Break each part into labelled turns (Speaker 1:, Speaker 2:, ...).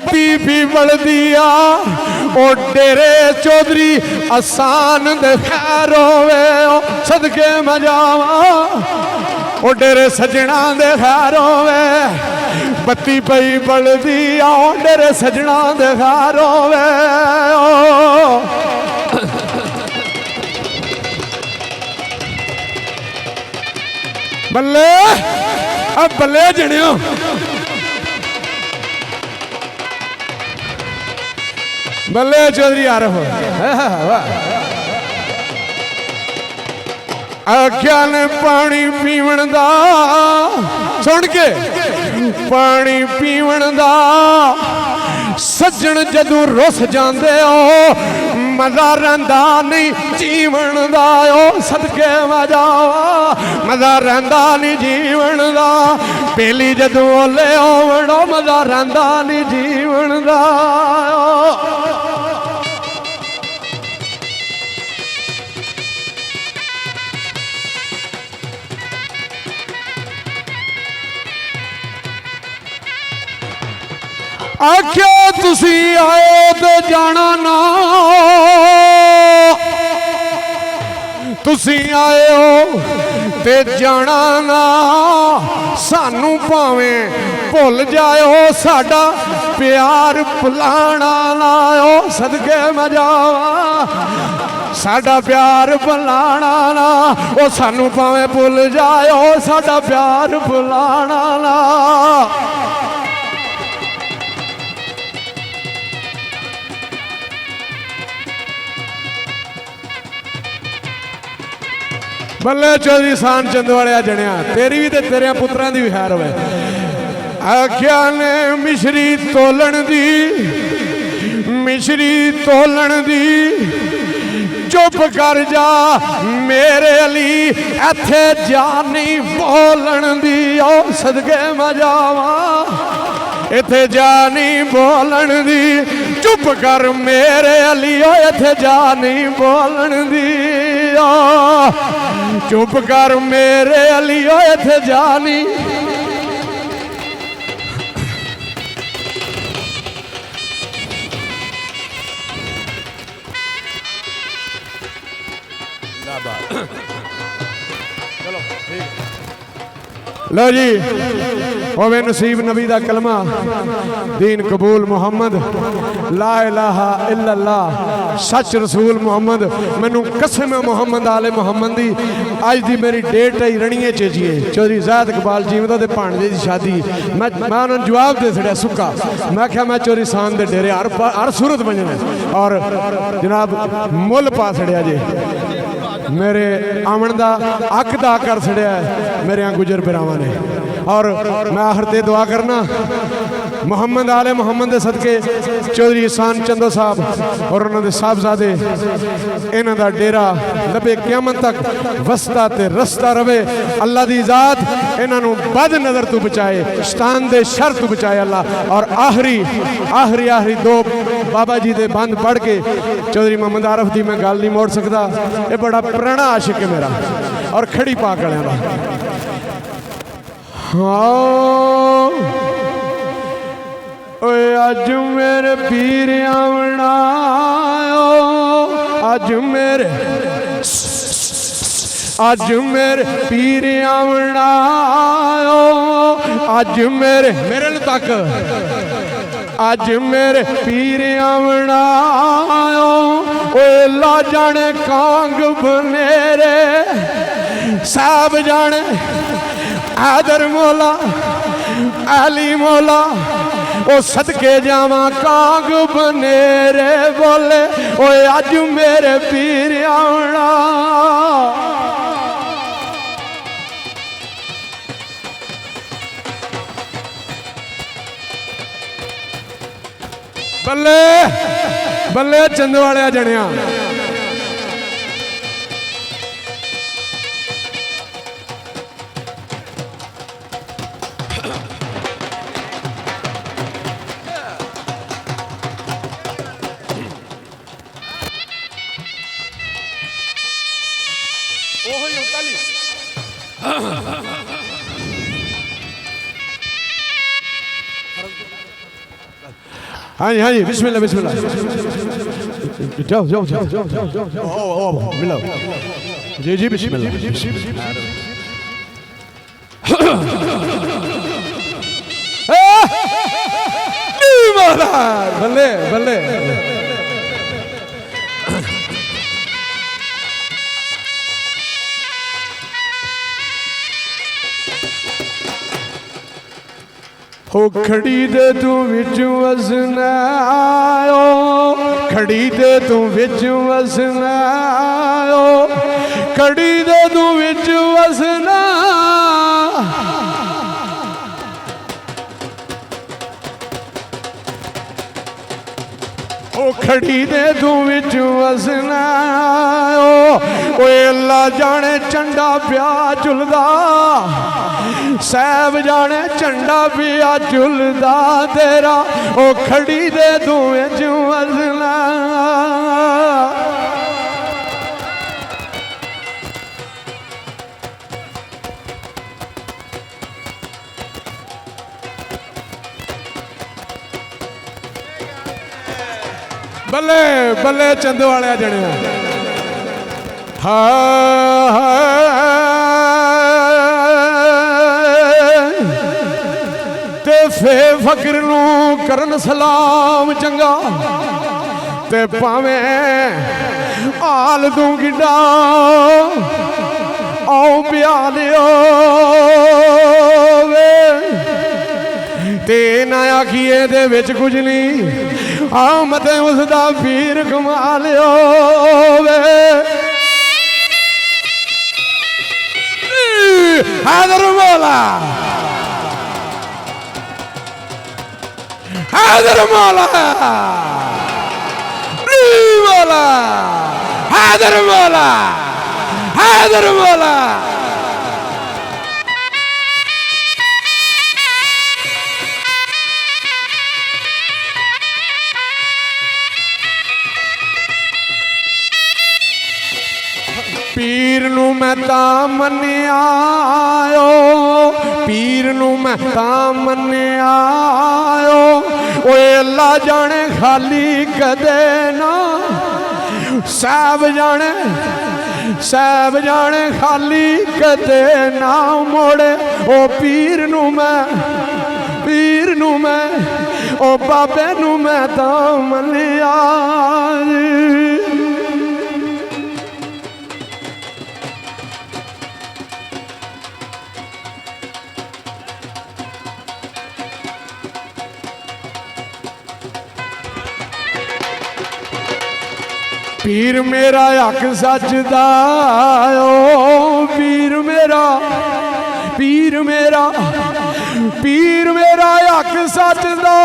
Speaker 1: बत्ती भी बढ़दिया ओ डेरे चौधरी आसान दे खैर होवे सदके मैं जावा ओ डेरे सजना दे खैर होवे बत्ती पई बढ़दी आ डेरे सजना दे खैर होवे बल्ले अब बल्ले जणियो बल्ले चौधरी आ रहे हो आख्या ने पानी पीवन दा सुन के पानी पीवन दा सज्जन जदों रुस जांदे हो मजा रहिंदा नहीं जीवन दा ओ सदके मैं जावा मजा रहिंदा नहीं जीवन दा पहली जदों ओले होवण मजा रहिंदा नहीं जीवन दा आख्या तुसी आए तो जाना ना तुसी आए हो ते जाना ना सानू भावें भुल जाओ साडा प्यार भुलाना ना ओ सदके मैं जावा साडा प्यार भुलाना ना ओ सानू भावें भुल जाओ साडा प्यार भुलाना ना बल्ले चौधरी सान चंदवाड़िया जणिया तेरी भी ते तेरे पुत्रां दी भी खैर होवे आख्या ने मिश्री तोलन दी चुप कर जा मेरे अली इत्थे जानी बोलन दी ओ सदके मैं जावा इत्थे जानी बोलन दी चुप कर मेरे अली ओ इत्थे जानी बोलन दी ओ चुप कर मेरे अली ओ इत्थे जानी चलो ठीक लो जी होवे नसीब नबी दा कलमा दीन कबूल मुहम्मद ला इलाहा इल्लल्लाह सच रसूल मुहम्मद मैनू कसम है मुहम्मद आले मुहम्मद दी अज दी मेरी डेट है रणीए चेजिए चौधरी ज़ैद इकबाल जीवदा दे भाणजे दी शादी मैं उन्होंने जवाब दे छड़िया सुक्का मैं क्या मैं चौधरी सान दे डेरे हर सूरत बजने और जनाब मुल पा छड़िया जे मेरे आवन का हक अदा कर छड़िया मेरे गुजर बिरावां ने और मैं आखिर ते दुआ करना मुहम्मद आले मुहम्मद के सदके चौधरी सान चंदो साहब और उन्होंने साहबजादे इन्हां दा डेरा लबे क़यामत तक वसदा ते रसदा रवे अल्लाह दी ज़ात इन्हां नूं बद नज़र तो बचाए शैतान दे शर तो बचाए अल्लाह और आखिरी दो बाबा जी दे बंद पढ़ के चौधरी मोहम्मद आरफ दी मैं गल नहीं मोड़ सकता ये बड़ा पुराना आशिक है मेरा और खड़ी पाक वालियां दा हाँ अज मेरे पीर आवना अज मेरे पीर आवना अज मेरे तक अज मेरे पीर आवना ला जाने कांग बनेरे साहब जाने आदर मौला अली मौला ओ सदके जावा कांग बनेरे बोले ओए अज मेरे पीर आना बल्ले बल्ले चंदवाड़िया जणिया हाँ जी हाँ जी बिस्मिल्लाह बिस्मिल्लाह जाओ जाओ जाओ जाओ मिलो जी जी बिस्मिल्लाह बल्ले बल्ले हो खड़ी दे तू विच वसना खड़ी दे तू विच वसना खड़ी दे तू विच वसना ओ खड़ी दे तू विच वसना ओ अल्लाह जाने चंडा प्या झुलदा साहब जाने झंडा पिया झुलदा तेरा ओ खड़ी दे तू विच वसना बल्ले बल्ले चंद वाले जने ते फे फकर नू करन सलाम चंगा ते भावें आल तू गिड्डा आओ प्यालियो ते ना आखिए दे विच कुछ नहीं आओ मते उसदा पीर कमा लियो वे हैदर मौला हैदर मौला मौला हैदर मौला हैदर मौला पीर नू मैं तां मन्निया पीर नू मैं तां मन्निया ओए अल्लाह जाने खाली कदे ना साहब जाने खाली कदे ना मोड़े ओ पीर नू मैं ओ बाबे नू मैं तां मन्निया पीर मेरा हक सचदा ओ पीर मेरा हक सचदा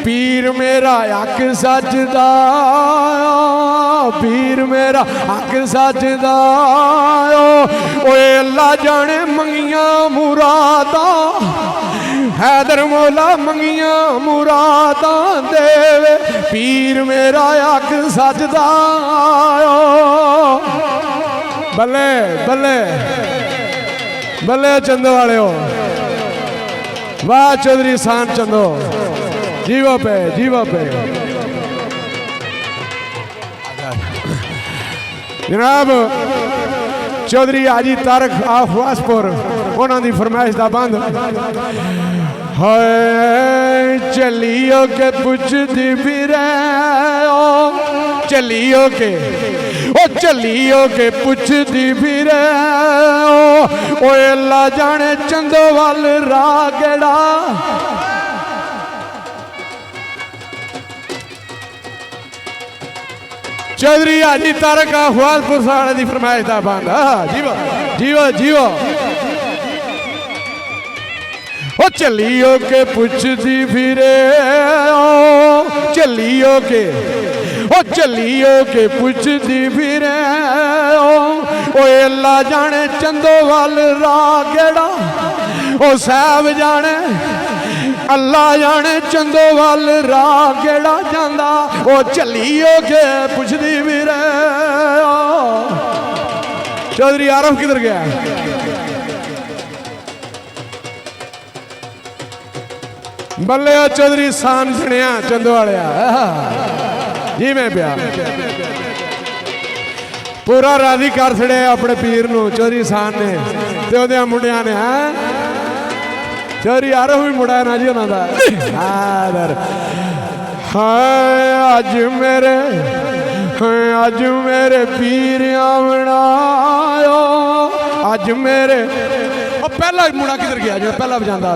Speaker 1: पीर मेरा हक सचदा पीर मेरा हक सचदा ओए अल्लाह जाने मंगियां मुरादा हैदर मौला मंगियां मुरादा देवे पीर मेरा हक सचदा बल्ले बल्ले बल्ले चंदो वाले हो वाह चौधरी सान चंदो जीवो पे जनाब चौधरी हाजी तारक आफवासपुर उन्होंने फरमाइश का बंद है चलियो के पुछदी फिरे चलियो के पुछदी फिरे ओ अल्लाह जाने चंदो वाल रागड़ा चौधरी हाजी तारक आफवासपुर साढ़े की फरमाइश का बंद जीवो जीवो जीवो ओ चलियो के पुछदी फिरे चलियो के पुछदी फिरे ओए अल्लाह जाने चंदो वाल राह केड़ा ओ साहब जाने अल्लाह जाने चंदो वाल राह केड़ा जांदा ओ झल्लियो के पुछदी वीरे चौधरी आरफ किधर गया बल्ले चौधरी सान सुनिया चंदो वालिया जी मैं प्यार पूरा राजी कर छड़े अपने पीर नूं चौधरी सान ने ते ओहदे मुंडियां ने चौधरी आरफ भी मुंडा ना जी उन्हां दा हाय अज मेरे पीर आवणायो अज मेरे पहला मुंडा किधर गया जो पहला बजांदा